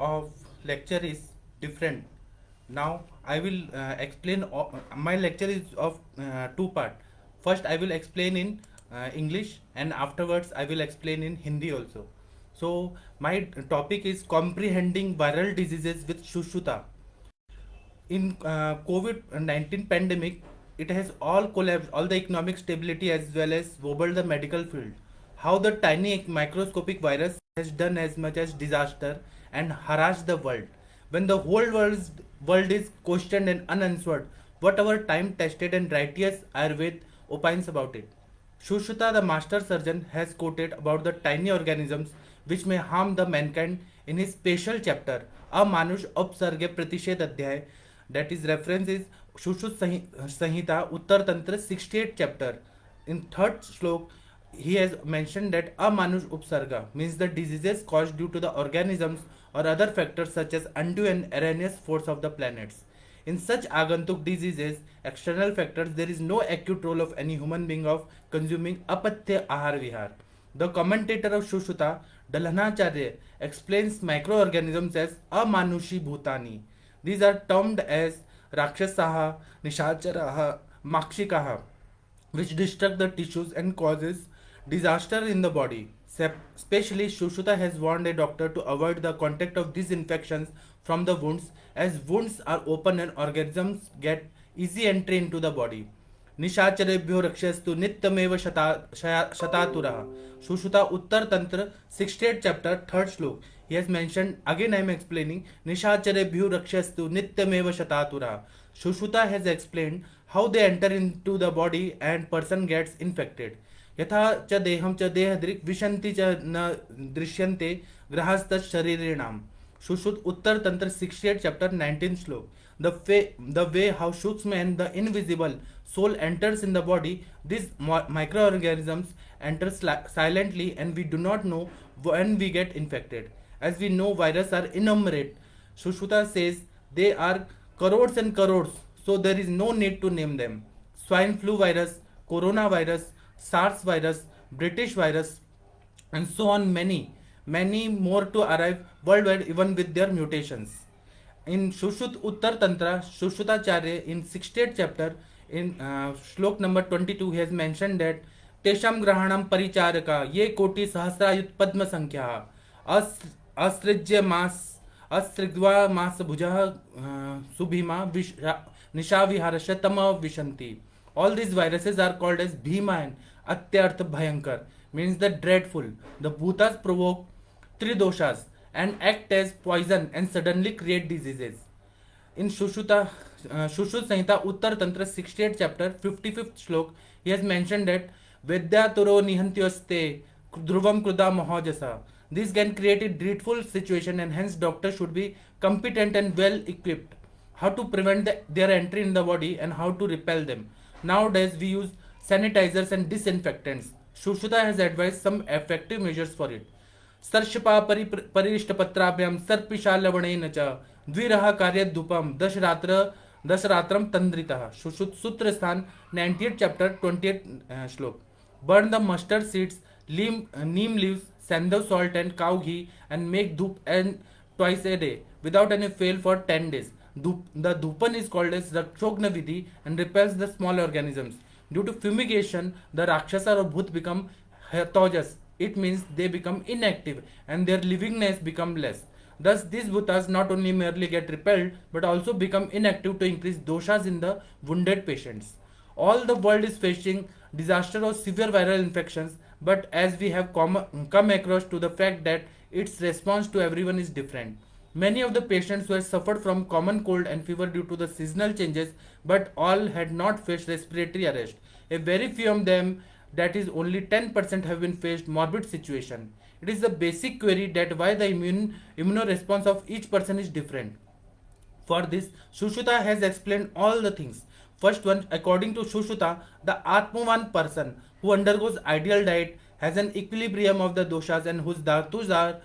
of lecture is different. Now I will explain. My lecture is of two part. First, I will explain in English, and afterwards I will explain in Hindi also. So my topic is comprehending viral diseases with Shushuta. In COVID-19 pandemic, it has all collapsed, all the economic stability as well as wobbled the medical field. How the tiny microscopic virus has done as much as disaster and harassed the world. When the whole world is questioned and unanswered, what our time-tested and righteous Ayurveda opines about it. Shushruta, the master surgeon, has quoted about the tiny organisms which may harm the mankind in his special chapter, Amanush Upsarge Pratished Adhyay, that is reference is Shushut Samhita Uttar Tantra 68th chapter. In third slok, he has mentioned that Amanush Upsarga means the diseases caused due to the organisms or other factors such as undue and erroneous force of the planets. In such agantuk diseases, external factors, there is no acute role of any human being of consuming apatya ahar vihar. The commentator of Shushuta, Dalhanacharya, explains microorganisms as amanushi bhutani. These are termed as rakshasaha, nishacharaha, makshikaha, which destruct the tissues and causes disaster in the body. Especially, Shushuta has warned a doctor to avoid the contact of these infections from the wounds, as wounds are open and organisms get easy entry into the body. निशाचरेभ्यो रक्षस्तु नित्यमेव शतातुरः. Shushuta Uttar Tantra 68th chapter 3rd slok. He has mentioned, again I am explaining, Nishacharebhyu Rakshastu Nityameva Shatatura. Shushuta has explained how they enter into the body and person gets infected. यथा च देहम च देहदृक् विशन्ति च न दृश्यन्ते ग्रहस्थ शरीरिणाम. Shushut Uttar Tantra 68th chapter 19th slok. The way how Shukshma and the invisible soul enters in the body, these microorganisms enter silently and we do not know when we get infected. As we know, viruses are innumerate. Shushuta says they are crores and crores, so there is no need to name them. Swine flu virus, coronavirus, SARS virus, British virus, and so on many more to arrive worldwide even with their mutations. In Shushut Uttar Tantra, Shushutacharya in 68th chapter, in shlok number 22, he has mentioned that Tesham Grahanam Paricharaka Ye Koti Sahasrayut Padma Sankhya Asrijya Mas Asrigva Mas Bhuja Subhima Nishaviharasha Tama Vishanti. All these viruses are called as Bhima and Atyarth Bhayankar, means the dreadful. The Bhutas provoke three doshas and act as poison and suddenly create diseases. In Shushut Samhita Uttar Tantra 68th chapter 55th slok, he has mentioned that Vedyaturo Nihantyoste Dhruvam Kruda Mahajasa. This can create a dreadful situation and hence doctors should be competent and well equipped. How to prevent their entry in the body and how to repel them. Nowadays we use sanitizers and disinfectants. Shushuta has advised some effective measures for it. सर्षपा परिष्टपत्राभ्याम सर्पिशालवणेन च द्विरः कार्यधूपम दशरात्रम तंद्रितः. Shushut Sutra Sthan 90th chapter 20th slok. Burn the mustard seeds, neem leaves, sandal salt and cow ghee and make dhoop and twice a day without any fail for 10 days. The dhupan is called as Rakshogna Vidhi and repels the small organisms. Due to fumigation, the Rakshasa or Bhut become hetojas. It means they become inactive and their livingness become less. Thus, these bhutas not only merely get repelled but also become inactive to increase doshas in the wounded patients. All the world is facing disaster or severe viral infections, but as we have come across to the fact that its response to everyone is different. Many of the patients were suffered from common cold and fever due to the seasonal changes, but all had not faced respiratory arrest. A very few of them, that is only 10%, have been faced morbid situation. It is the basic query that why the immunoresponse of each person is different. For this, Shushuta has explained all the things. First one, according to Shushuta, the Atmavan person who undergoes ideal diet has an equilibrium of the doshas and whose dhatus are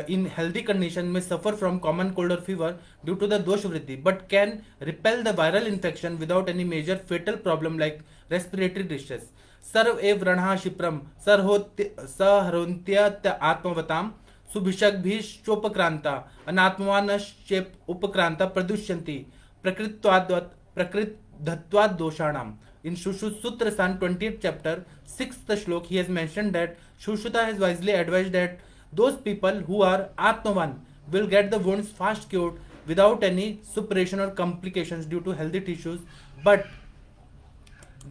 in healthy condition may suffer from common cold or fever due to the dosh vriddhi, but can repel the viral infection without any major fatal problem like respiratory distress. सर्व एव रणः क्षिप्रम सहरोन्त्य आत्मवताम सुभिषग्भिश्चोपक्रांता अनात्मवानश्चेप उपक्रांता प्रदुष्यन्ति प्रकृतधत्वाद दोषाणाम. In Shushruta Sutra San 20th chapter 6th shlok he has mentioned that Shushruta has wisely advised that those people who are Atmavan will get the wounds fast cured without any suppuration or complications due to healthy tissues, but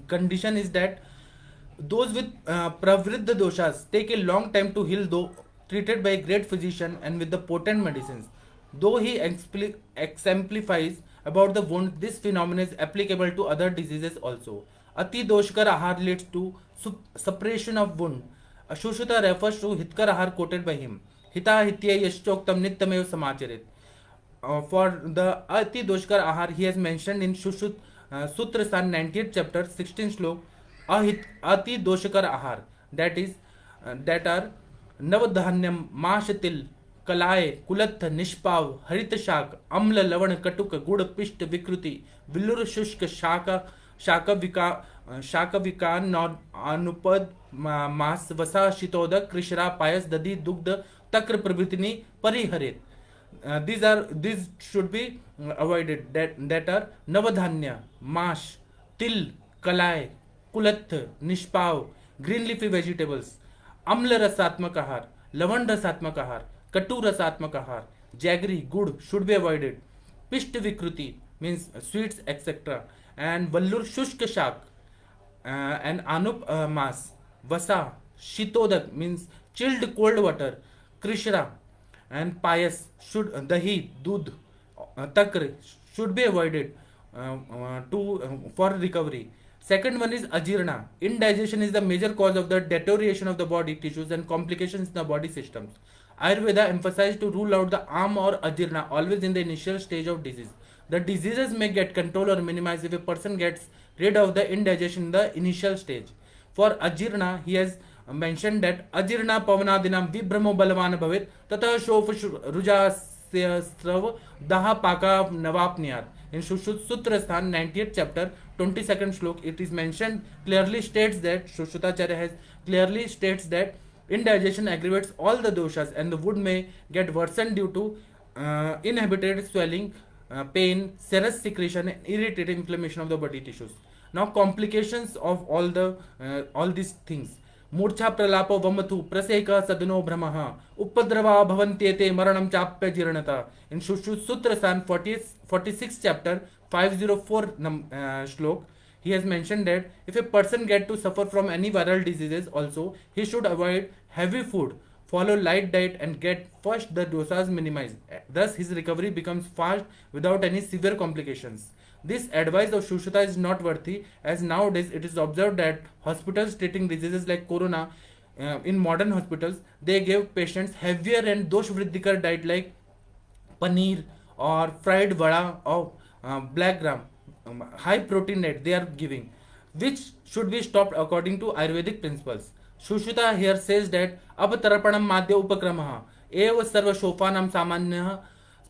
condition is that those with pravriddha doshas take a long time to heal, though treated by a great physician and with the potent medicines. Though he exemplifies about the wound, this phenomenon is applicable to other diseases also. Ati doshkar ahar leads to suppression of wound. Shushruta refers to hitkar ahar quoted by him. Hita hitya yashchoktam nityamev samacharit. For the Ati Doshkar Ahar, he has mentioned in Shushut Sutra San 90th chapter 16th slok, Ati Doshkar Ahar, that is, that are Navadhanyam, Mashatil, Kalay, Kulatha, Nishpav, Harita Shak, Amla, Lavan, Katuka, Gud, Pisht, Vikruti, Villur, Shushka, Shaka Vikan, Nod, Anupad, Mas, Vasa, Shitoda, Krishra, Payas, Dadi, Dugda, Takra Prabhitini, Pariharit. These should be avoided, that are Navadhanya, Mash, Til, Kalai, Kulath, Nishpav, green leafy vegetables, Amla Rasatmak Ahar, Lavan Rasatmak Ahar, Katu Rasatmak Ahar, Jaggery, good should be avoided. Pisht Vikruti means sweets, etc. And Vallur Shushka Shak and Anup Mas, Vasa, Shitodak means chilled cold water, Krishra and Payas should dahi, dudh, takr should be avoided for recovery. Second one is ajirna. Indigestion is the major cause of the deterioration of the body tissues and complications in the body systems. Ayurveda emphasized to rule out the arm or ajirna always in the initial stage of disease. The diseases may get control or minimized if a person gets rid of the indigestion in the initial stage. For ajirna, he has mentioned that ajirna pavanadinam vibramo balavan bhavit tatah shof rujasya strav daha paka navapniyat. In Shushruta Sutra Sthan 90th chapter 22nd shlok it is mentioned clearly states that Shushrutaracharya has clearly states that indigestion aggravates all the doshas and the wound may get worsened due to inhibited swelling, pain, serous secretion and irritated inflammation of the body tissues. Now complications of all these things. मूर्छा प्रलापो वमतु प्रसेक सदनो भ्रमः उपद्रवा भवन्त्येते मरणं चाप्य जीर्णता. In Shushruta Sutra San 46th chapter 504 shlok he has mentioned that if a person get to suffer from any viral diseases also he should avoid heavy food, follow light diet and get first the dosas minimized. Thus his recovery becomes fast without any severe complications. This advice of Shushruta is not worthy, as nowadays it is observed that hospitals treating diseases like corona, in modern hospitals, they give patients heavier and dosh vridhikar diet like paneer or fried vada or black gram, high protein diet they are giving, which should be stopped according to Ayurvedic principles. Shushruta here says that Abtarapanam Madhya Upakramah Eva Sarva Shofanam Samanya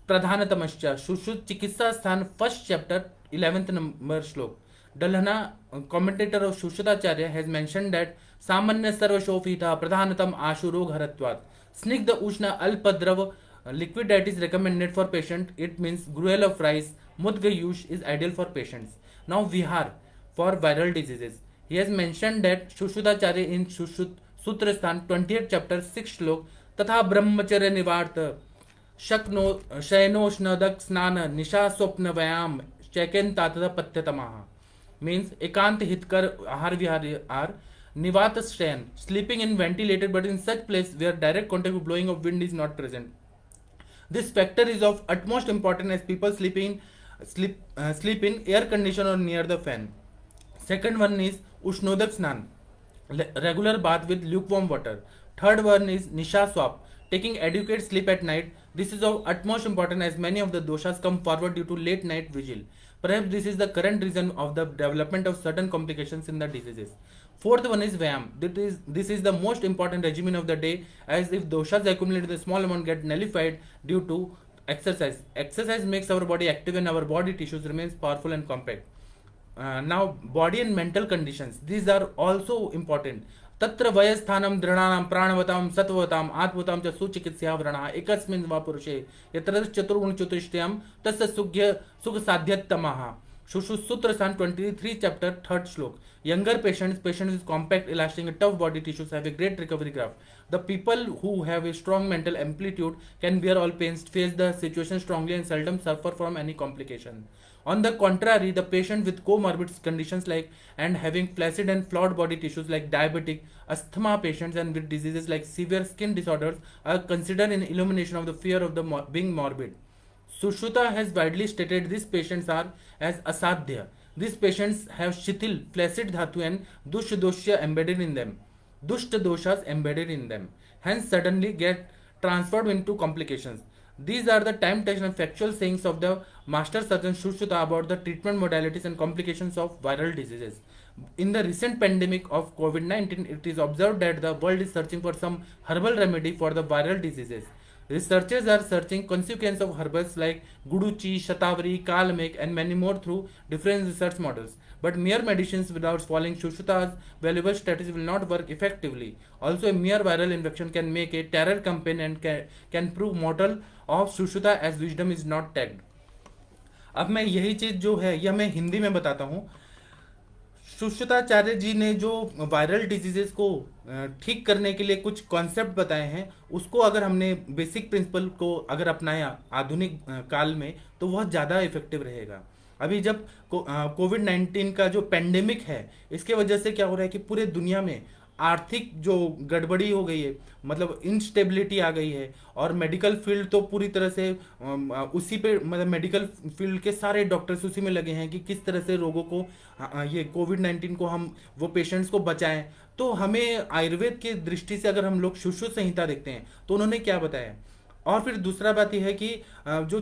Pradhanatamascha. Shushruta Chikitsa Sthan 1st chapter 11th number shlok. Dalhana, commentator of Shushrutaracharya, has mentioned that Samanya Sarva Shofita Pradhanatam Ashurog Haratvat. Snigdha Ushna Alpadrava liquid that is recommended for patient. It means gruel of rice, Mudga Yush is ideal for patients. Now Vihar for viral diseases. He has mentioned that Shushrutaracharya in Shushruta Sutra Sthan 20th chapter 6th shlok तथा ब्रह्मचर्य निवार्त शक्नो शयनोष्णदक स्नान निशा स्वप्न व्यायाम चैकेन्तातः पत्यतमः means ekant hitkar ahar vihar are nivat shayan sleeping in ventilated but in such place where direct contact with blowing of wind is not present. This factor is of utmost importance as people sleep in air condition or near the fan. Second one is ushnodak snan, regular bath with lukewarm water. Third one is nisha swap, taking adequate sleep at night. This is of utmost importance as many of the doshas come forward due to late night vigil. Perhaps this is the current reason of the development of certain complications in the diseases. Fourth one is Vyayam. This is the most important regimen of the day, as if doshas accumulated in a small amount get nullified due to exercise. Exercise makes our body active and our body tissues remains powerful and compact. Now body and mental conditions. These are also important. तत्र वयस्थानं दृढ़ानां प्राणवतां सत्वताम् आत्मवतां च सुचिकित्स्या व्रणः एकस्मिन् वा पुरुषे यत्र चतुर्गुणचतुष्टयं तस्य सुख साध्यतमः। Sushruta San 23 chapter 3rd slok. Younger patients with compact, elastic, and tough body tissues have a great recovery graph. The people who have a strong mental amplitude can bear all pains, face the situation strongly, and seldom suffer from any complication. On the contrary, the patient with comorbid conditions like and having flaccid and flawed body tissues like diabetic, asthma patients, and with diseases like severe skin disorders are considered an illumination of the fear of the being morbid. Sushruta has widely stated these patients are as asadhya. These patients have shithil, flaccid dhatu and dosha embedded in them. Dushta doshas embedded in them. Hence suddenly get transferred into complications. These are the time-tested and factual sayings of the Master Surgeon Sushruta about the treatment modalities and complications of viral diseases. In the recent pandemic of COVID-19, it is observed that the world is searching for some herbal remedy for the viral diseases. Researchers are searching consequences of herbals like Guduchi, Shatavari, Kalmek, and many more through different research models. But mere medicines without following Sushruta's valuable strategy will not work effectively. Also, a mere viral infection can make a terror campaign and can prove mortal of Sushruta as wisdom is not tagged. अब मैं यही चीज़ जो है यह मैं हिंदी में बताता हूँ। सुश्रुताचार्य जी ने जो वायरल डिजीजेस को ठीक करने के लिए कुछ कॉन्सेप्ट बताए हैं, उसको अगर हमने बेसिक प्रिंसिपल को अगर अपनाया आधुनिक काल में तो वह ज़्यादा इफेक्टिव रहेगा। अभी जब कोविड-19 का जो पेंडेमिक है, इसके वजह से क्या हो रहा है कि पूरे दुनिया में आर्थिक जो गड़बड़ी हो गई है, मतलब इंस्टेबिलिटी आ गई है, और मेडिकल फील्ड तो पूरी तरह से उसी पे, मतलब मेडिकल फील्ड के सारे डॉक्टर्स उसी में लगे हैं कि किस तरह से रोगों को, ये कोविड-19 को हम वो पेशेंट्स को बचाएं। तो हमें आयुर्वेद की दृष्टि से अगर हम लोग सुश्रुत संहिता देखते हैं तो उन्होंने क्या बताया। और फिर दूसरा बात यह है कि जो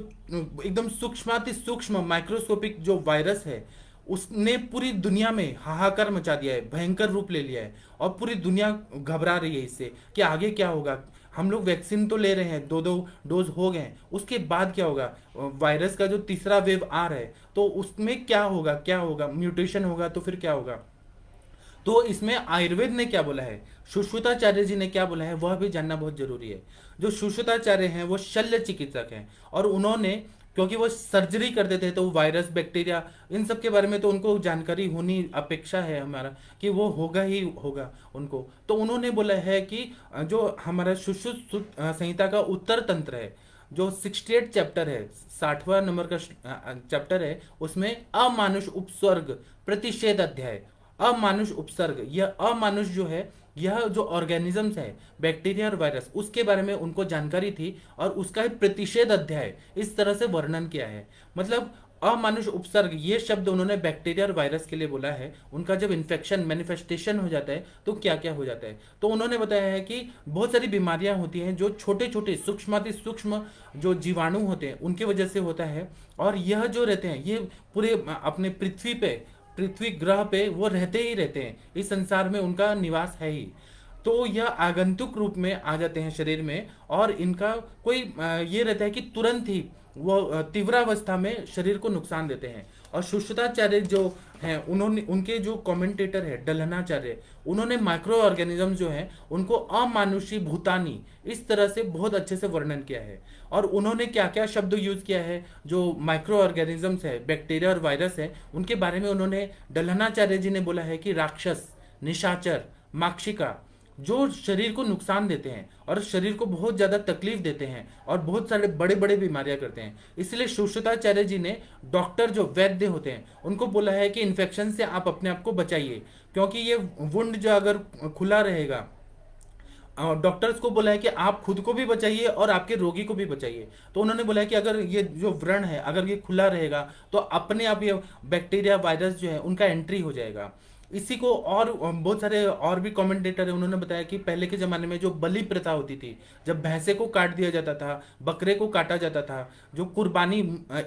एकदम सूक्ष्माति सूक्ष्म माइक्रोस्कोपिक जो वायरस है, उसने पूरी दुनिया में हाहाकार मचा दिया है, भयंकर रूप ले लिया है, और पूरी दुनिया घबरा रही है इससे कि आगे क्या होगा। हम लोग वैक्सीन तो ले रहे हैं, 2 डोज हो गए हैं, उसके बाद क्या होगा। वायरस का जो तीसरा वेव आ रहा है तो उसमें क्या होगा, म्यूटेशन होगा तो फिर क्या होगा। तो इसमें आयुर्वेद ने क्या बोला है, सुश्रुताचार्य जी ने क्या बोला है, वह भी जानना बहुत जरूरी है। जो सुश्रुताचार्य हैं वो शल्य चिकित्सक हैं, और उन्होंने, क्योंकि वो सर्जरी करते थे तो वायरस, बैक्टीरिया, इन सब के बारे में तो उनको जानकारी होनी अपेक्षा है हमारा कि वो होगा ही होगा उनको। तो उन्होंने बोला है कि जो हमारा सुश्रुत संहिता का उत्तर तंत्र है, जो 68 चैप्टर है, 60वां नंबर का चैप्टर है, उसमें अमानुष उपसर्ग प्रतिषेध अध्याय, अमानुष उपसर्ग, यह अमानुष जो है, यह जो ऑर्गेनिजम्स है, बैक्टीरिया और वायरस, उसके बारे में उनको जानकारी थी, और उसका ही प्रतिषेध अध्याय इस तरह से वर्णन किया है। मतलब अमानुष उपसर्ग ये शब्द उन्होंने बैक्टीरिया और वायरस के लिए बोला है। उनका जब इन्फेक्शन मैनिफेस्टेशन हो जाता है तो क्या क्या हो जाता है, तो उन्होंने बताया है कि बहुत सारी बीमारियां होती हैं जो छोटे छोटे सूक्ष्माति सूक्ष्म जो जीवाणु होते हैं उनकी वजह से होता है, और यह जो रहते हैं ये पूरे अपने पृथ्वी ग्रह पे वो रहते ही रहते हैं, इस संसार में उनका निवास है ही। तो यह आगंतुक रूप में आ जाते हैं शरीर में, और इनका कोई ये रहता है कि तुरंत ही वो तीव्रावस्था में शरीर को नुकसान देते हैं। और सुश्रुताचार्य जो हैं, उन्होंने, उनके जो कमेंटेटर है डलहनाचार्य, उन्होंने माइक्रो ऑर्गेनिज्म जो है उनको अमानुषी भूतानी इस तरह से बहुत अच्छे से वर्णन किया है। और उन्होंने क्या क्या शब्द यूज किया है, जो माइक्रो ऑर्गेनिजम्स है, बैक्टीरिया और वायरस है, उनके बारे में उन्होंने, डलहनाचार्य जी ने बोला है कि राक्षस, निशाचर, माक्षिका, जो शरीर को नुकसान देते हैं और शरीर को बहुत ज़्यादा तकलीफ देते हैं और बहुत सारे बड़े बड़े बीमारियां करते हैं। इसलिए सुश्रुताचार्य जी ने डॉक्टर जो वैद्य होते हैं उनको बोला है कि इन्फेक्शन से आप अपने आप को बचाइए, क्योंकि ये वुंड जो अगर खुला रहेगा, डॉक्टर्स को बोला है कि आप खुद को भी बचाइए और आपके रोगी को भी बचाइए। तो उन्होंने बोला है कि अगर ये जो व्रण है अगर ये खुला रहेगा तो अपने आप ये बैक्टीरिया, वायरस जो है उनका एंट्री हो जाएगा। इसी को और बहुत सारे और भी कमेंटेटर है, उन्होंने बताया कि पहले के ज़माने में जो बलि प्रथा होती थी, जब भैंसे को काट दिया जाता था, बकरे को काटा जाता था, जो कुर्बानी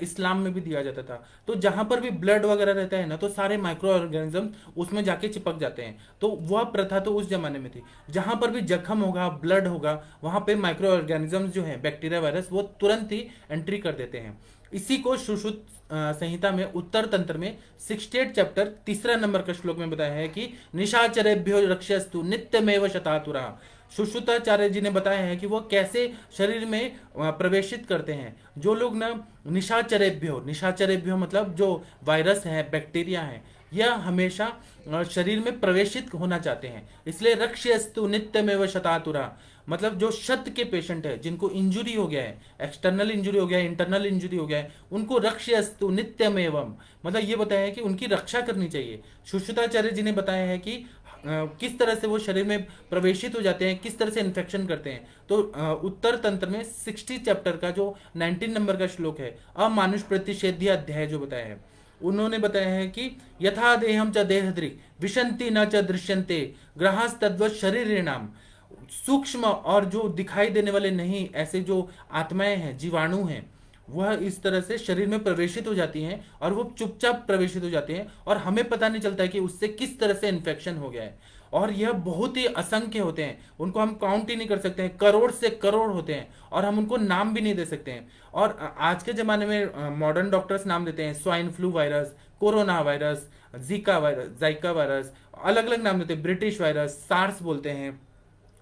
इस्लाम में भी दिया जाता था, तो जहाँ पर भी ब्लड वगैरह रहता है ना, तो सारे माइक्रो ऑर्गेनिज्म उसमें जाके चिपक जाते हैं। तो वह प्रथा तो उस जमाने में थी। जहाँ पर भी जख्म होगा, ब्लड होगा, वहाँ पे माइक्रो ऑर्गेनिज्म जो है, बैक्टीरिया, वायरस, वो तुरंत ही एंट्री कर देते हैं। इसी को सुश्रुत संहिता में उत्तर तंत्र में 68 चैप्टर 3 नंबर का श्लोक में बताया है कि निशाचरेभ्यो रक्षस्तु नित्यमेव शतातुरा। सुश्रुताचार्य जी ने बताया है कि वो कैसे शरीर में प्रवेशित करते हैं। जो लोग ना निशाचरेभ्यो मतलब जो वायरस है, बैक्टीरिया है, यह हमेशा शरीर में प्रवेशित होना चाहते हैं, इसलिए रक्ष्यस्तु नित्यमेव शतातुरा। मतलब जो शत के पेशेंट है, जिनको इंजुरी हो गया है, एक्सटर्नल इंजुरी हो गया है, इंटरनल इंजुरी हो गया है, उनको रक्ष्यस्तु नित्यमेवम, मतलब ये बताया है कि उनकी रक्षा करनी चाहिए। सुश्रुताचार्य जी ने बताया है कि किस तरह से वो शरीर में प्रवेशित हो जाते हैं, किस तरह से इन्फेक्शन करते हैं। तो उत्तर तंत्र में 60 चैप्टर का जो 19 नंबर का श्लोक है, अमानुष प्रतिषेध्य अध्याय जो बताया है, उन्होंने बताया है कि यथा देहम च देहदृक् विशंति न च दृश्यन्ते ग्रहास्तद्वत् शरीरिणाम। सूक्ष्म और जो दिखाई देने वाले नहीं, ऐसे जो आत्माएं हैं, जीवाणु हैं, वह इस तरह से शरीर में प्रवेशित हो जाती हैं और वो चुपचाप प्रवेशित हो जाते हैं और हमें पता नहीं चलता है कि उससे किस तरह से इन्फेक्शन हो गया है। और यह बहुत ही असंख्य होते हैं, उनको हम काउंट ही नहीं कर सकते हैं, करोड़ से करोड़ होते हैं और हम उनको नाम भी नहीं दे सकते हैं। और आज के ज़माने में मॉडर्न डॉक्टर्स नाम देते हैं, swine flu virus, corona virus, zika virus, अलग अलग नाम देते हैं, ब्रिटिश वायरस, सार्स बोलते हैं,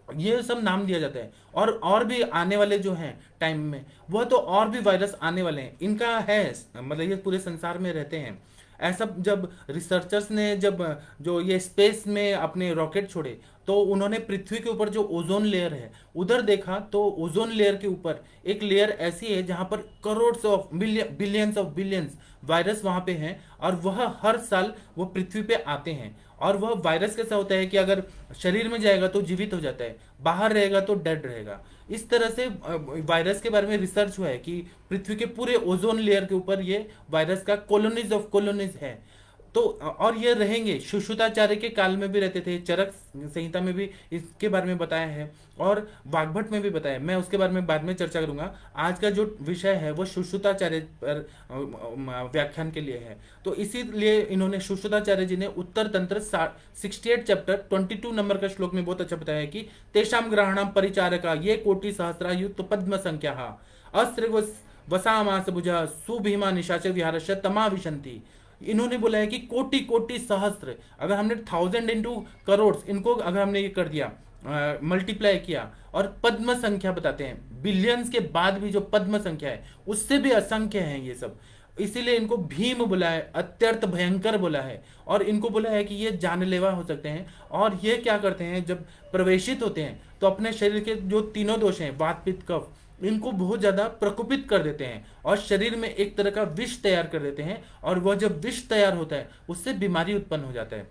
ये सब नाम दिया जाता है। और भी आने वाले जो हैं टाइम में, वह तो और भी वायरस आने वाले हैं, इनका है, मतलब ये पूरे संसार में रहते हैं। ऐसा जब रिसर्चर्स ने जब जो ये स्पेस में अपने रॉकेट छोड़े, तो उन्होंने पृथ्वी के ऊपर जो ओजोन लेयर है उधर देखा, तो ओजोन लेयर के ऊपर एक लेयर ऐसी है जहां पर crore of billions of billions virus वहां पे हैं और वह हर साल वो पृथ्वी पे आते हैं। और वह वायरस कैसा होता है कि अगर शरीर में जाएगा तो जीवित हो जाता है, बाहर रहेगा तो डेड रहेगा। इस तरह से वायरस के बारे में रिसर्च हुआ है कि पृथ्वी के पूरे ओजोन लेयर के ऊपर ये वायरस का कॉलोनीज ऑफ कॉलोनीज है। तो और ये रहेंगे, सुश्रुताचार्य के काल में भी रहते थे, चरक संहिता में भी इसके बारे में बताया है और वाग्भट में भी बताया है। मैं उसके बारे में बाद में चर्चा करूंगा। आज का जो विषय है वो सुश्रुताचार्य पर व्याख्यान के लिए है। तो इसीलिए इन्होंने, सुश्रुताचार्य जी ने उत्तर तंत्र 68 चैप्टर 22 नंबर का श्लोक में बहुत अच्छा बताया है कि तेषाम ग्रहणम परिचारका ये कोटि सहस्रायुक्त पद्म संख्या अस्त्र वसामास भुजा सुभीमा निशाचर विहारश्य तमा विशंति। इन्होंने बोला है कि कोटि कोटि सहस्त्र, अगर हमने 1000 इंटू करोड़, इनको अगर हमने ये कर दिया, मल्टीप्लाई किया, और पद्म संख्या बताते हैं, बिलियंस के बाद भी जो पद्म संख्या है उससे भी असंख्य है ये सब। इसीलिए इनको भीम बोला है, अत्यंत भयंकर बोला है, और इनको बोला है कि ये जानलेवा हो सकते हैं। और ये क्या करते हैं, जब प्रवेशित होते हैं तो अपने शरीर के जो तीनों दोष हैं, वात पित्त कफ, इनको बहुत ज्यादा प्रकोपित कर देते हैं और शरीर में एक तरह का विष तैयार कर देते हैं। और वह जब विष तैयार होता है उससे बीमारी उत्पन्न हो जाता है।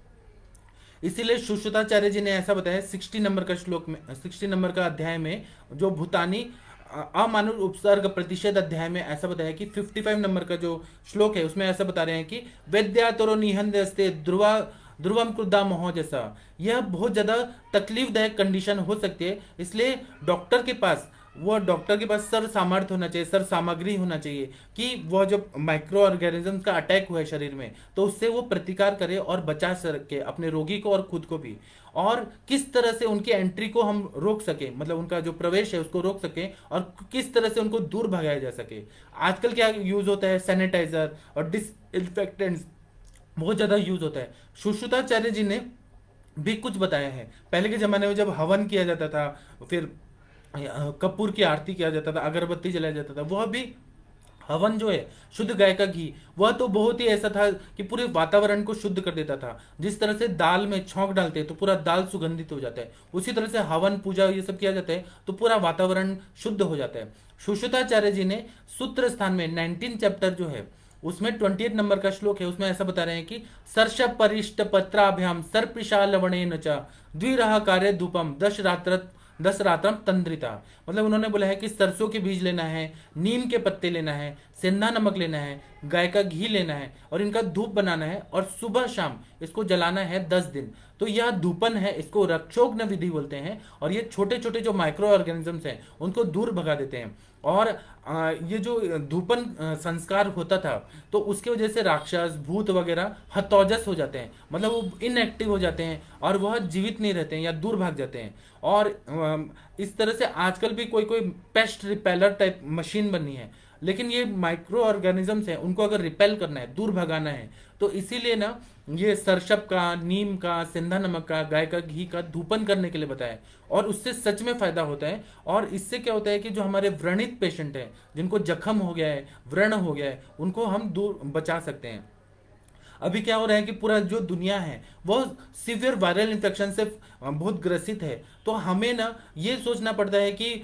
इसीलिए सुश्रुताचार्य जी ने ऐसा बताया 60 नंबर का श्लोक में, 60 नंबर का अध्याय में, जो भूतानी अमानुष उपसर्ग प्रतिषेध अध्याय में ऐसा बताया कि 55 नंबर का जो श्लोक है उसमें ऐसा बता रहे हैं कि वेद्यातरो निहंदस्ते ध्रुवम क्रुद्धा मोह जैसा। यह बहुत ज्यादा तकलीफदायक कंडीशन हो सकती है, इसलिए डॉक्टर के पास सर सामर्थ्य होना चाहिए, सर सामग्री होना चाहिए कि वह जो माइक्रो ऑर्गेनिज्म का अटैक हुआ है शरीर में, तो उससे वो प्रतिकार करे और बचा सके अपने रोगी को और खुद को भी। और किस तरह से उनकी एंट्री को हम रोक सके, मतलब उनका जो प्रवेश है उसको रोक सके, और किस तरह से उनको दूर भगाया जा सके। आजकल क्या यूज होता है, सैनिटाइजर और डिसइंफेक्टेंट्स बहुत ज्यादा यूज होता है। सुश्रुताचार्य जी ने भी कुछ बताया है। पहले के जमाने में जब हवन किया जाता था, फिर कपूर की आरती किया जाता था, अगरबत्ती जलाया जाता था, वह भी हवन जो है शुद्ध गाय का घी, वह तो बहुत ही ऐसा था कि पूरे वातावरण को शुद्ध कर देता था। जिस तरह से दाल में छौंक डालते हैं तो पूरा दाल सुगंधित हो जाता है, उसी तरह से हवन पूजा ये सब किया जाता है तो पूरा वातावरण शुद्ध हो जाता है। सुश्रुताचार्य जी ने सूत्र स्थान में 19 चैप्टर जो है उसमें 28 नंबर का श्लोक है, उसमें ऐसा बता रहे हैं कि सर्ष परिष्ट पत्राभ्याम सर्पिशा लवणेन च द्विरह कार्य धूपम 10 रात्रम तंद्रिता। मतलब उन्होंने बोला है कि सरसों के बीज लेना है, नीम के पत्ते लेना है, सेंधा नमक लेना है, गाय का घी लेना है और इनका धूप बनाना है और सुबह शाम इसको जलाना है 10 दिन। तो यह धूपन है, इसको रक्षोघ्न विधि बोलते हैं, और ये छोटे छोटे जो माइक्रो ऑर्गेनिजम्स हैं उनको दूर भगा देते हैं। और ये जो धूपन संस्कार होता था तो उसकी वजह से राक्षस भूत वगैरह हतौजस हो जाते हैं, मतलब वो इनएक्टिव हो जाते हैं और वह जीवित नहीं रहते हैं या दूर भाग जाते हैं। और इस तरह से आजकल भी कोई पेस्ट रिपेलर टाइप मशीन बनी है, लेकिन ये माइक्रो ऑर्गेनिजम्स हैं, उनको अगर रिपेल करना है, दूर भगाना है, तो इसीलिए ना ये सरसप का, नीम का, सिंधा नमक का, गाय का घी का धूपन करने के लिए बताया है। और उससे सच में फायदा होता है। और इससे क्या होता है कि जो हमारे व्रणित पेशेंट हैं, जिनको जख्म हो गया है, व्रण हो गया है, उनको हम दूर बचा सकते हैं। अभी क्या हो रहा है कि पूरा जो दुनिया है वो सीवियर वायरल इन्फेक्शन से बहुत ग्रसित है। तो हमें ना ये सोचना पड़ता है कि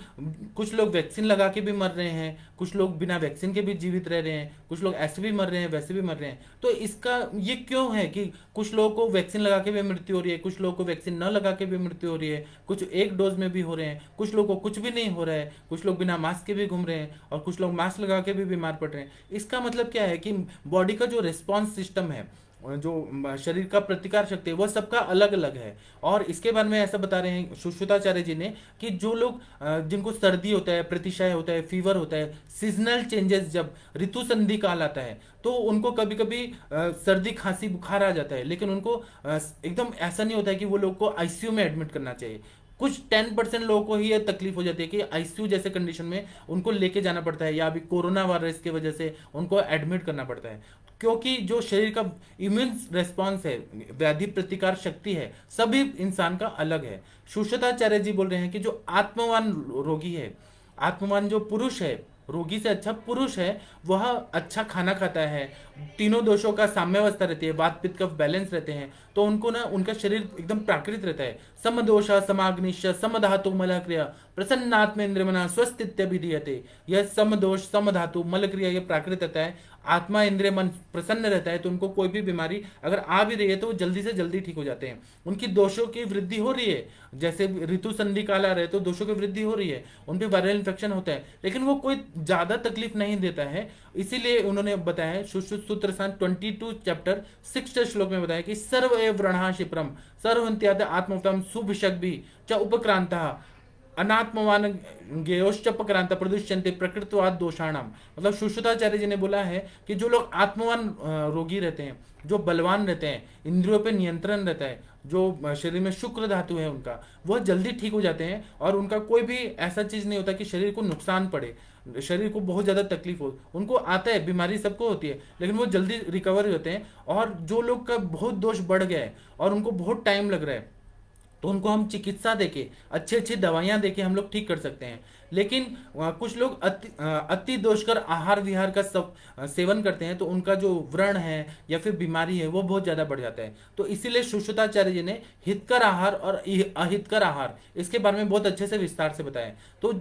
कुछ लोग वैक्सीन लगा के भी मर रहे हैं, कुछ लोग बिना वैक्सीन के भी जीवित रह रहे हैं, कुछ लोग ऐसे भी मर रहे हैं, वैसे भी मर रहे हैं। तो इसका ये क्यों है कि कुछ लोगों को वैक्सीन लगा के भी मृत्यु हो रही है, कुछ लोगों को वैक्सीन न लगा के भी मृत्यु हो रही है, कुछ एक डोज में भी हो रहे हैं, कुछ लोगों को कुछ भी नहीं हो रहा है, कुछ लोग बिना मास्क के भी घूम रहे हैं, और कुछ लोग मास्क लगा के भी बीमार पड़ रहे हैं। इसका मतलब क्या है कि बॉडी का जो रिस्पॉन्स सिस्टम है, जो शरीर का प्रतिकार शक्ति है, वो सबका अलग अलग है। और इसके बारे में ऐसा बता रहे हैं सुश्रुताचार्य जी ने कि जो लोग जिनको सर्दी होता है, प्रतिशय होता है, फीवर होता है, सीजनल चेंजेस, जब ऋतु संधि काल आता है, तो उनको कभी कभी सर्दी खांसी बुखार आ जाता है, लेकिन उनको एकदम ऐसा नहीं होता है कि वो लोग को आईसीयू में एडमिट करना चाहिए। कुछ 10% लोगों को ही ये तकलीफ हो जाती है कि आईसीयू जैसे कंडीशन में उनको लेके जाना पड़ता है, या अभी कोरोना वायरस की वजह से उनको एडमिट करना पड़ता है। क्योंकि जो शरीर का इम्यून रेस्पॉन्स है, व्याधि प्रतिकार शक्ति है, सभी इंसान का अलग है। सुश्रुताचार्य जी बोल रहे हैं कि जो आत्मवान रोगी है, आत्मवान जो पुरुष है, रोगी से अच्छा पुरुष है, वह अच्छा खाना खाता है, तीनों दोषों का साम्यावस्था रहती है, वात पित्त कफ बैलेंस रहते हैं, तो उनको ना उनका शरीर एकदम प्राकृत रहता है। समदोष समाग्निश समधातु मल क्रिया प्रसन्नात्म इंद्रियमना स्वस्थित्यभिधीयते। यह समदोष समधातु मल क्रिया ये प्राकृत रहता है, आत्मा इंद्रिय मन प्रसन्न रहता है, तो उनको कोई भी बीमारी अगर आ भी रही है तो वो जल्दी से जल्दी ठीक हो जाते हैं। उनकी दोषों की वृद्धि हो रही है, जैसे ऋतु संधि काल आ रहे हैं तो दोषों की वृद्धि हो रही है, उन पे वायरल इन्फेक्शन होता है, लेकिन वो कोई ज्यादा तकलीफ नहीं देता है। इसीलिए उन्होंने बताया है सूत्र 22 चैप्टर 6 श्लोक में बताया कि सर्व एव व्रणा शिप्रम सर्वंत्याद आत्मोत्तम सुभिषक भी च उपक्रांता अनात्मवान गेयोश्चपक्रांत प्रदुष्यंते प्रकृतवाद दोषाणाम। मतलब सुश्रुताचार्य जी ने बोला है कि जो लोग आत्मवान रोगी रहते हैं, जो बलवान रहते हैं, इंद्रियों पे नियंत्रण रहता है, जो शरीर में शुक्र धातु है उनका, वह जल्दी ठीक हो जाते हैं, और उनका कोई भी ऐसा चीज नहीं होता कि शरीर को नुकसान पड़े, शरीर को बहुत ज्यादा तकलीफ हो। उनको आता है, बीमारी सबको होती है, लेकिन वो जल्दी रिकवर होते हैं। और जो लोग का बहुत दोष बढ़ गया है और उनको बहुत टाइम लग रहा है, तो उनको हम चिकित्सा देके, अच्छी अच्छी दवाइयां देके हम लोग ठीक कर सकते हैं। लेकिन कुछ लोग अति दोषकर आहार विहार का सेवन करते हैं, तो उनका जो व्रण है या फिर बीमारी है वो बहुत ज्यादा बढ़ जाता है। तो इसीलिए सुश्रुताचार्य जी ने हितकर आहार और अहितकर आहार इसके बारे में बहुत अच्छे से विस्तार से बताया। तो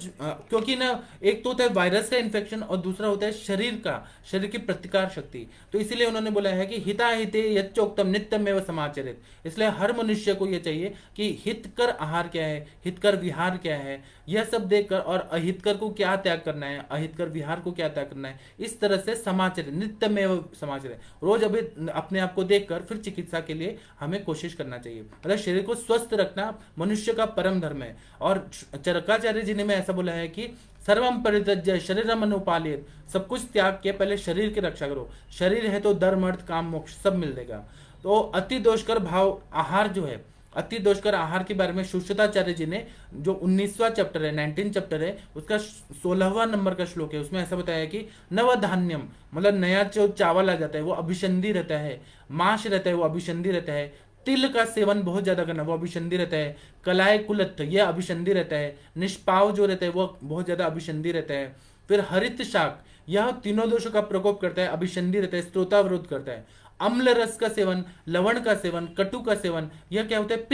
क्योंकि ना एक तो होता है वायरस का इन्फेक्शन और दूसरा होता है शरीर की प्रतिकार शक्ति। तो इसीलिए उन्होंने बोला है कि हिताहिते यच्चोक्तम नित्यम एवं समाचरित। इसलिए हर मनुष्य को यह चाहिए कि हितकर आहार क्या है, हितकर विहार क्या है, यह सब देखकर, और अहितकर को क्या त्याग करना है, अहितकर विहार को क्या त्याग करना है, इस तरह से समाचार नित्यमेव समाचार रोज अभी अपने आप को देखकर फिर चिकित्सा के लिए हमें कोशिश करना चाहिए। मतलब शरीर को स्वस्थ रखना मनुष्य का परम धर्म है। और चरकाचार्य जी ने ऐसा बोला है कि सर्वम परित्यज्य शरीरम अनुपालित, सब कुछ त्याग के पहले शरीर की रक्षा करो। शरीर है तो धर्म अर्थ काम मोक्ष सब मिल देगा। तो अति दोषकर भाव आहार जो है, अति दोषकर आहार के बारे में सुश्रुताचार्य जी ने जो 19वां चैप्टर है, 19 चैप्टर है, उसका 16वां नंबर का श्लोक है, उसमें ऐसा बताया कि नवधान्यम, मतलब नया जो चावल आ जाता है वो अभिसंधि रहता है, मांस रहता है वो अभिसंधि रहता है, तिल का सेवन बहुत ज्यादा करना वो अभिसंधि रहता है, कलाय कुलत्थ ये अभिसंधि रहता है, निष्पाव जो रहता है वो बहुत ज्यादा अभिसंधि रहता है, फिर हरित शाक यह तीनों दोषों का प्रकोप करता है, अभिसंधि रहता है, स्त्रोतावरोध करता है। अम्ल रस का सेवन, लवण का सेवन, कटु का सेवन यह क्या होता है,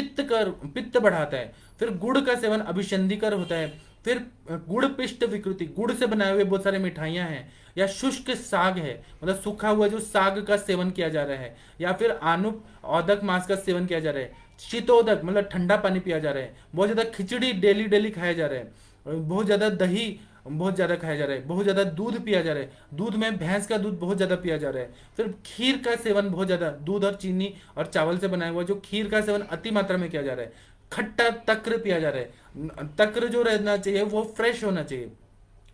पित्त बढ़ाता है। फिर गुड़ का सेवन अभिसंधिकर होता है। फिर गुड़ पिष्ट विकृति, गुड़ से बनाए हुए बहुत सारे मिठाइयां हैं, या शुष्क साग है, मतलब सूखा हुआ जो साग का सेवन किया जा रहा है, या फिर आनुप औदक मांस का सेवन किया जा रहा है, शीतोदक मतलब ठंडा पानी पिया जा रहा है, बहुत ज्यादा खिचड़ी डेली डेली खाया जा रहा है, बहुत ज्यादा दही बहुत ज्यादा खाया जा रहा है, बहुत ज्यादा दूध पिया जा रहा है, दूध में भैंस का दूध बहुत ज्यादा पिया जा रहा है। फिर खीर का सेवन बहुत ज्यादा, दूध और चीनी और चावल से बनाया हुआ जो खीर का सेवन अति मात्रा में किया जा रहा है। खट्टा तक्र पिया जा रहा है, तक्र जो रहना चाहिए वो फ्रेश होना चाहिए,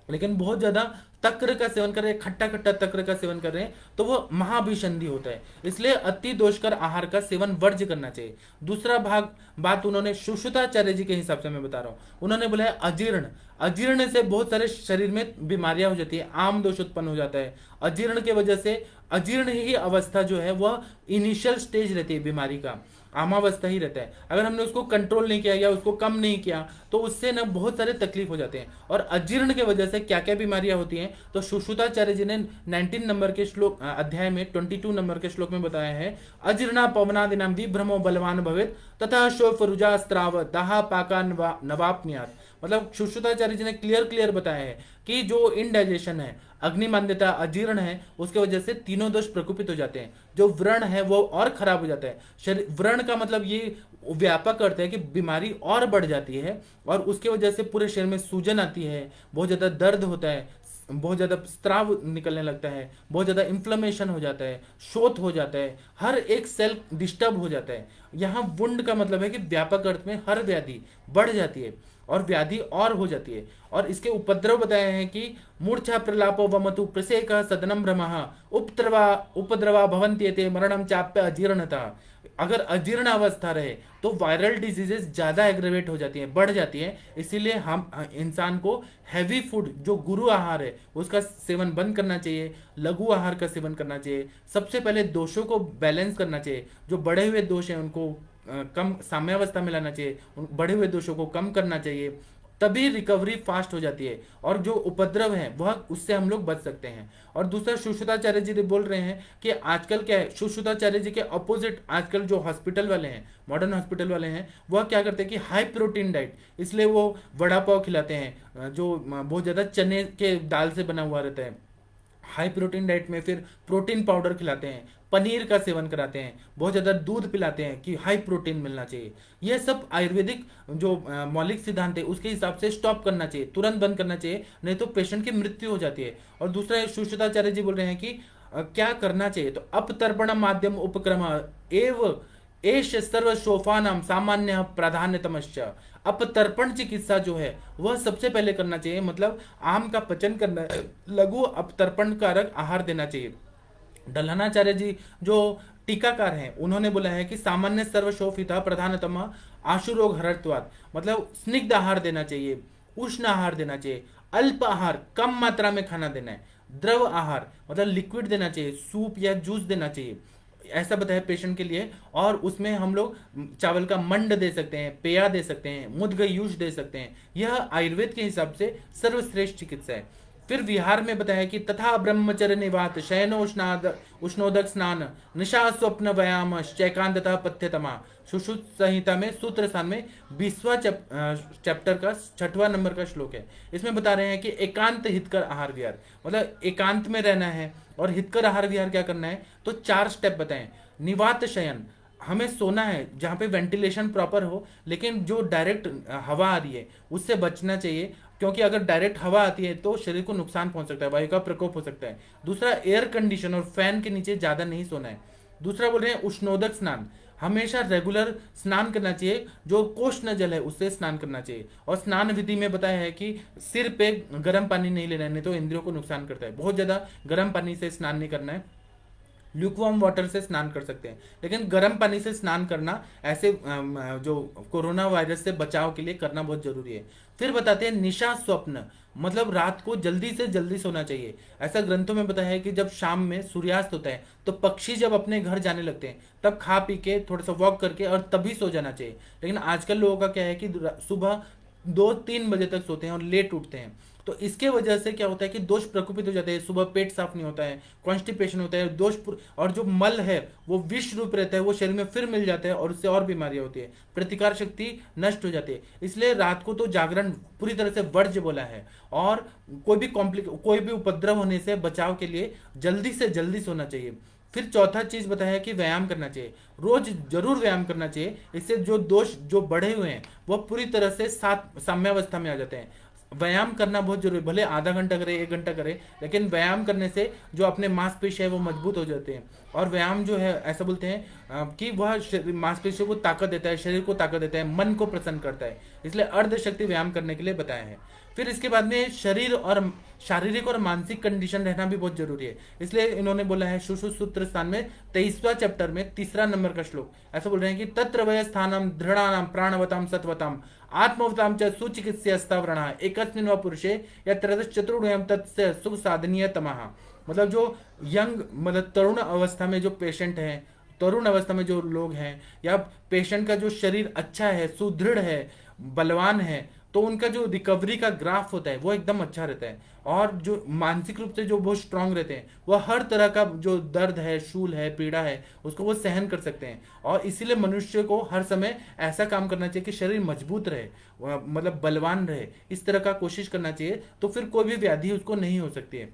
लेकिन बहुत ज्यादा तक्र का सेवन कर रहे हैं, खट्टा खट्टा तक्र का सेवन कर रहे हैं, तो वो महाभिसंधि होता है। इसलिए अति दोषकर आहार का सेवन वर्ज्य करना चाहिए। दूसरा भाग बात उन्होंने सुश्रुताचार्य जी के हिसाब से मैं बता रहा हूँ, उन्होंने बोला है अजीर्ण। अजीर्ण से बहुत सारे शरीर में बीमारियां हो जाती है, आम दोष उत्पन्न हो जाता है। अजीर्ण के वजह से, अजीर्ण ही अवस्था जो है वह इनिशियल स्टेज रहती है बीमारी का, आमावस्था ही रहता है। अगर हमने उसको कंट्रोल नहीं किया या उसको कम नहीं किया तो उससे ना बहुत सारे तकलीफ हो जाते हैं। और अजीर्ण के वजह से क्या क्या बीमारियां होती हैं, तो सुश्रुताचार्य जी ने 19 नंबर के श्लोक अध्याय में 22 नंबर के श्लोक में बताया है, अजीर्णा पवनादिनाम विभ्रमो बलवान भवेत तथा शोफ रुजा स्त्राव दाहा पाका नवापनियात। मतलब सुश्रुताचार्य जी ने क्लियर बताया है कि जो इनडाइजेशन है, अग्निमांद्यता, अजीर्ण है, उसके वजह से तीनों दोष प्रकोपित हो जाते हैं। जो व्रण है वो और खराब हो जाता है। शरीर व्रण का मतलब ये व्यापक अर्थ है कि बीमारी और बढ़ जाती है और उसके वजह से पूरे शरीर में सूजन आती है, बहुत ज्यादा दर्द होता है, बहुत ज्यादा स्त्राव निकलने लगता है, बहुत ज्यादा इन्फ्लेमेशन हो जाता है, शोथ हो जाता है, हर एक सेल डिस्टर्ब हो जाता है। यहाँ वुंड का मतलब है कि व्यापक अर्थ में हर व्याधि बढ़ जाती है और व्याधि और हो जाती है। और इसके उपद्रव बताए हैं कि मूर्छा प्रलापो वमतु प्रसेक सदनम भ्रमः उपद्रवा भवन्त्येते मरणम चाप्य अजीर्णता। अगर अजीर्ण अवस्था रहे तो वायरल डिजीजेस ज्यादा एग्रेवेट हो जाती हैं, बढ़ जाती हैं। इसीलिए हम इंसान को हैवी फूड, जो गुरु आहार है, उसका सेवन बंद करना चाहिए, लघु आहार का सेवन करना चाहिए। सबसे पहले दोषों को बैलेंस करना चाहिए, जो बढ़े हुए दोष हैं उनको कम साम्यावस्था में लाना चाहिए, बढ़े हुए दोषों को कम करना चाहिए, तभी रिकवरी फास्ट हो जाती है और जो उपद्रव है वह उससे हम लोग बच सकते हैं। और दूसरा सुश्रुताचार्य जी बोल रहे हैं कि आजकल क्या है, सुश्रुताचार्य जी के अपोजिट आजकल जो हॉस्पिटल वाले हैं, मॉडर्न हॉस्पिटल वाले हैं, वह क्या करते हैं कि हाई प्रोटीन डाइट, इसलिए वो वड़ा पाव खिलाते हैं जो बहुत ज़्यादा चने के दाल से बना हुआ रहता है। हाई प्रोटीन डाइट में फिर प्रोटीन पाउडर खिलाते हैं, पनीर का सेवन कराते हैं, बहुत ज़्यादा दूध पिलाते हैं कि हाई प्रोटीन मिलना चाहिए। यह सब आयुर्वेदिक जो मौलिक सिद्धांत है उसके हिसाब से स्टॉप करना चाहिए, तुरंत बंद करना चाहिए, नहीं तो पेशेंट की मृत्यु हो जाती है। और दूसरा सुश्रुताचार्य जी बोल रहे हैं कि क्या करना चाहिए, तो अपतर्पण माध्यम उपक्रम एव एष सर्व शोफानाम सामान्य प्राधान्यतमश्च। अपतर्पण चिकित्सा जो है वह सबसे पहले करना चाहिए, मतलब आम का पचन करना है, लघु अपतर्पण कारक आहार देना चाहिए। डल्हनाचार्य जी जो टीकाकार हैं उन्होंने बोला है कि सामान्य सर्वशोफिता प्रधानतम आशुरोग हरत्वात्, मतलब स्निग्ध आहार देना चाहिए, उष्ण आहार देना चाहिए, अल्प आहार कम मात्रा में खाना देना है, द्रव आहार मतलब लिक्विड देना चाहिए, सूप या जूस देना चाहिए, ऐसा बताया पेशेंट के लिए। और उसमें हम लोग चावल का मंड दे सकते हैं, पेया दे सकते हैं, मुद्गयूष दे सकते हैं। यह आयुर्वेद के हिसाब से सर्वश्रेष्ठ चिकित्सा है। फिर विहार में बताया कि तथा ब्रह्मचर्य निवात शयनोष्णाद उष्णोदक स्नान निशा स्वप्न व्यायाम चैकांतता पथ्यतमा। सुश्रुत संहिता में सूत्र स्थान में 20वां चैप्टर का 6वां नंबर का श्लोक है। इसमें बता रहे हैं कि एकांत हितकर आहार विहार, मतलब एकांत में रहना है। और हितकर आहार विहार क्या करना है, तो 4 स्टेप बताएं। निवात शयन, हमें सोना है जहाँ पे वेंटिलेशन प्रॉपर हो, लेकिन जो डायरेक्ट हवा आ रही है उससे बचना चाहिए, क्योंकि अगर डायरेक्ट हवा आती है तो शरीर को नुकसान पहुंच सकता है, वायु का प्रकोप हो सकता है। दूसरा, एयर कंडीशन और फैन के नीचे ज्यादा नहीं सोना है। दूसरा बोल रहे हैं उष्णोदक स्नान, हमेशा रेगुलर स्नान करना चाहिए, जो कोष्ण जल है उससे स्नान करना चाहिए। और स्नान विधि में बताया है कि सिर पे गर्म पानी नहीं लेना है, नहीं तो इंद्रियों को नुकसान करता है। बहुत ज्यादा गर्म पानी से स्नान नहीं करना है, ल्यूकवार्म वाटर से स्नान कर सकते हैं, लेकिन गर्म पानी से स्नान करना ऐसे जो कोरोना वायरस से बचाव के लिए करना बहुत जरूरी है। फिर बताते हैं निशा स्वप्न, मतलब रात को जल्दी से जल्दी सोना चाहिए। ऐसा ग्रंथों में बताया है कि जब शाम में सूर्यास्त होता है तो पक्षी जब अपने घर जाने लगते हैं तब खा पी के थोड़ा सा वॉक करके और तभी सो जाना चाहिए। लेकिन आजकल लोगों का क्या है कि सुबह 2-3 बजे तक सोते हैं और लेट उठते हैं, तो इसके वजह से क्या होता है कि दोष प्रकोपित हो जाते हैं। सुबह पेट साफ नहीं होता है, कॉन्स्टिपेशन होता है, और जो मल है वो विष रूप रहता है, वो शरीर में फिर मिल जाता है और उससे और बीमारियां होती है, प्रतिकार शक्ति नष्ट हो जाती है। इसलिए रात को तो जागरण पूरी तरह से वर्ज्य बोला है। और कोई भी उपद्रव होने से बचाव के लिए जल्दी से जल्दी सोना चाहिए। फिर चौथा चीज बताया कि व्यायाम करना चाहिए, रोज जरूर व्यायाम करना चाहिए। इससे जो दोष जो बढ़े हुए हैं वो पूरी तरह से साम्यावस्था में आ जाते हैं। व्यायाम करना बहुत जरूरी, भले आधा घंटा करे 1 घंटा करे, लेकिन व्यायाम करने से जो अपने मांसपेशी है वो मजबूत हो जाते हैं। और व्यायाम जो है ऐसा बोलते हैं कि वह मांसपेशियों को ताकत देता है, शरीर को ताकत देता है, मन को प्रसन्न करता है, इसलिए अर्धशक्ति व्यायाम करने के लिए बताया है। फिर इसके बाद में शरीर और शारीरिक और मानसिक कंडीशन रहना भी बहुत जरूरी है। इसलिए इन्होंने बोला है सुश्रुत स्थान में 23वां चैप्टर में 3 नंबर का श्लोक ऐसा बोल रहे हैं कि तत्र वय स्थानम दृढ़ानाम प्राणवताम सत्वताम आत्मवताम च सुचिकित्स्यस्तावरणा एकस्मिन् व पुरुषे यत्र चतुर्णयम तत्स्य सुख साधनीय तमः। मतलब जो यंग मतलब तरुण अवस्था में जो पेशेंट हैं, तरुण अवस्था में जो लोग हैं, या पेशेंट का जो शरीर अच्छा है, सुदृढ़ है, बलवान है, तो उनका जो रिकवरी का ग्राफ होता है वो एकदम अच्छा रहता है। और जो मानसिक रूप से जो बहुत स्ट्रांग रहते हैं वह हर तरह का जो दर्द है, शूल है, पीड़ा है, उसको वो सहन कर सकते हैं। और इसीलिए मनुष्य को हर समय ऐसा काम करना चाहिए कि शरीर मजबूत रहे, मतलब बलवान रहे, इस तरह का कोशिश करना चाहिए, तो फिर कोई भी व्याधि उसको नहीं हो सकती है।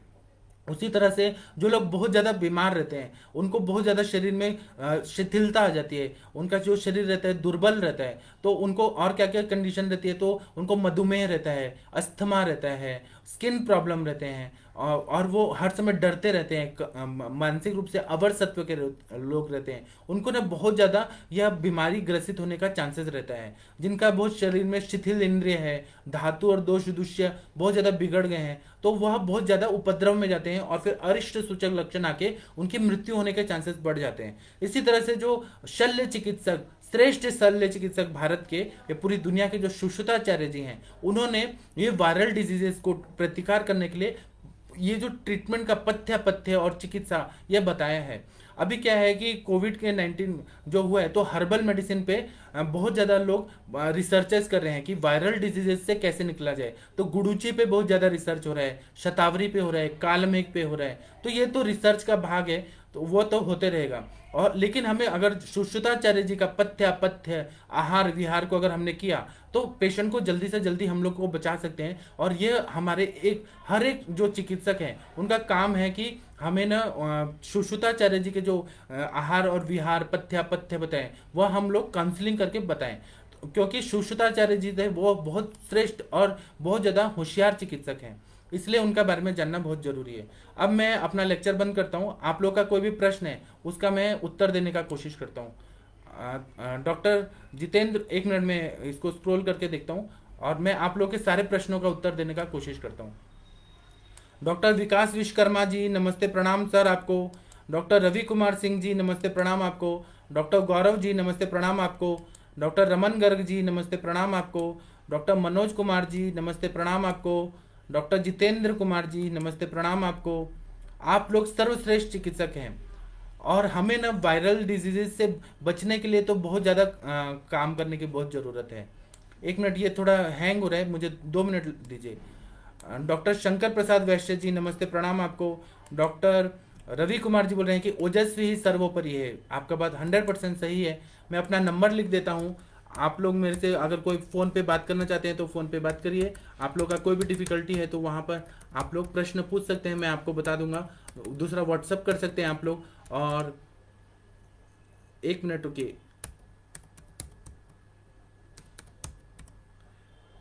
उसी तरह से जो लोग बहुत ज़्यादा बीमार रहते हैं उनको बहुत ज़्यादा शरीर में शिथिलता आ जाती है, उनका जो शरीर रहता है दुर्बल रहता है, तो उनको और क्या क्या कंडीशन रहती है, तो उनको मधुमेह रहता है, अस्थमा रहता है, स्किन प्रॉब्लम रहते हैं, और वो हर समय डरते रहते हैं, मानसिक रूप से अवर सत्व के लोग रहते हैं, उनको ना बहुत ज़्यादा यह बीमारी ग्रसित होने का चांसेस रहता है। जिनका बहुत शरीर में शिथिल इंद्रिय है, धातु और दोष दुष्य बहुत ज़्यादा बिगड़ गए हैं, तो वह बहुत ज़्यादा उपद्रव में जाते हैं और फिर अरिष्ट सूचक लक्षण आके उनकी मृत्यु होने के चांसेस बढ़ जाते हैं। इसी तरह से जो शल्य चिकित्सक, श्रेष्ठ शल्य चिकित्सक भारत के या पूरी दुनिया के जो सुश्रुताचार्य जी हैं, उन्होंने ये वायरल डिजीजेस को प्रतिकार करने के लिए ये जो ट्रीटमेंट का पथ्य और चिकित्सा ये बताया है। अभी क्या है कि कोविड के 19 जो हुआ है, तो हर्बल मेडिसिन पे बहुत ज़्यादा लोग रिसर्चेस कर रहे हैं कि वायरल डिजीजेस से कैसे निकला जाए। तो गुडुचि पे बहुत ज़्यादा रिसर्च हो रहा है, शतावरी पे हो रहा है, कालमेघ पे हो रहा है। तो ये तो रिसर्च का भाग है, तो वो तो होते रहेगा। और लेकिन हमें अगर सुश्रुताचार्य जी का पथ्य आहार विहार को अगर हमने किया तो पेशेंट को जल्दी से जल्दी हम लोग को बचा सकते हैं। और ये हमारे हर एक जो चिकित्सक हैं उनका काम है कि हमें ना सुश्रुताचार्य जी के जो आहार और विहार पथ्य बताएं वह हम लोग काउंसलिंग करके बताएं, क्योंकि सुश्रुताचार्य जी थे वो बहुत श्रेष्ठ और बहुत ज़्यादा होशियार चिकित्सक हैं, इसलिए उनका बारे में जानना बहुत जरूरी है। अब मैं अपना लेक्चर बंद करता हूँ। आप लोग का कोई भी प्रश्न है उसका मैं उत्तर देने का कोशिश करता हूँ। डॉक्टर जितेंद्र, 1 मिनट में इसको स्क्रॉल करके देखता हूँ और मैं आप लोग के सारे प्रश्नों का उत्तर देने का कोशिश करता हूँ। डॉक्टर विकास विश्वकर्मा जी नमस्ते प्रणाम सर आपको। डॉक्टर रवि कुमार सिंह जी नमस्ते प्रणाम आपको। डॉक्टर गौरव जी नमस्ते प्रणाम आपको। डॉक्टर रमन गर्ग जी नमस्ते प्रणाम आपको। डॉक्टर मनोज कुमार जी नमस्ते प्रणाम आपको। डॉक्टर जितेंद्र कुमार जी नमस्ते प्रणाम आपको। आप लोग सर्वश्रेष्ठ चिकित्सक हैं और हमें ना वायरल डिजीजेस से बचने के लिए तो बहुत ज़्यादा काम करने की बहुत ज़रूरत है। 1 मिनट, ये थोड़ा हैंग हो रहा है, मुझे 2 मिनट दीजिए। डॉक्टर शंकर प्रसाद वैश्य जी नमस्ते प्रणाम आपको। डॉक्टर रवि कुमार जी बोल रहे हैं कि ओजस्वी ही सर्वोपरि है। आपका बात 100% सही है। मैं अपना नंबर लिख देता हूँ, आप लोग मेरे से अगर कोई फ़ोन पे बात करना चाहते हैं तो फ़ोन पे बात करिए। आप लोग का कोई भी डिफ़िकल्टी है तो वहाँ पर आप लोग प्रश्न पूछ सकते हैं, मैं आपको बता दूंगा। दूसरा व्हाट्सअप कर सकते हैं आप लोग। और 1 मिनट रुकिए।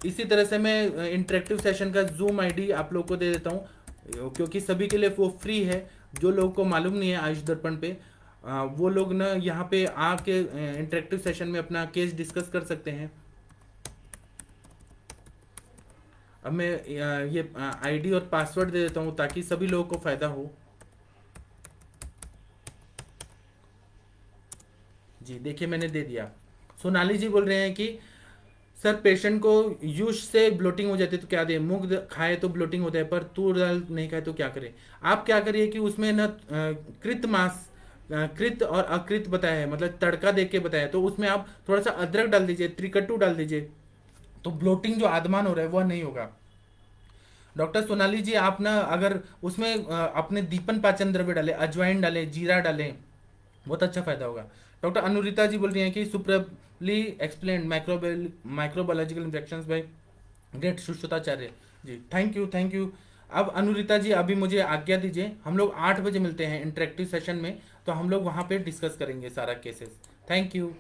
इसी तरह से मैं इंटरेक्टिव सेशन का जूम आईडी आप लोग को दे देता हूँ, क्योंकि सभी के लिए वो फ्री है। जो लोगों को मालूम नहीं है आयुष दर्पण पे, वो लोग ना यहाँ पे आके इंटरेक्टिव सेशन में अपना केस डिस्कस कर सकते हैं। अब मैं ये आईडी और पासवर्ड दे देता हूँ ताकि सभी लोगों को फायदा हो। जी देखिए, मैंने दे दिया। सोनाली जी बोल रहे हैं कि सर पेशेंट को यूज से ब्लोटिंग हो जाती है तो क्या दे, मूंग खाए तो ब्लोटिंग होता है पर तूर दाल नहीं खाए तो क्या करें। आप क्या करिए कि उसमें ना कृत मांस, कृत और अकृत बताया है, मतलब तड़का दे के बताया, तो उसमें आप थोड़ा सा अदरक डाल दीजिए, त्रिकट्टू डाल दीजिए, तो ब्लोटिंग जो आदमान हो रहा है वह नहीं होगा। डॉक्टर सोनाली जी आप ना अगर उसमें अपने दीपन पाचन द्रव्य डालें, अजवाइन डालें, जीरा डालें, बहुत अच्छा फायदा होगा। डॉक्टर अनुरिता जी बोल रही हैं कि superbly explain microbiological infections by great Sushrutacharya ji. Thank you, thank you. अब अनुरिता जी अभी मुझे आज्ञा दीजिए, हम लोग 8 बजे मिलते हैं इंटरेक्टिव सेशन में, तो हम लोग वहाँ पे डिस्कस करेंगे सारा केसेस। Thank you.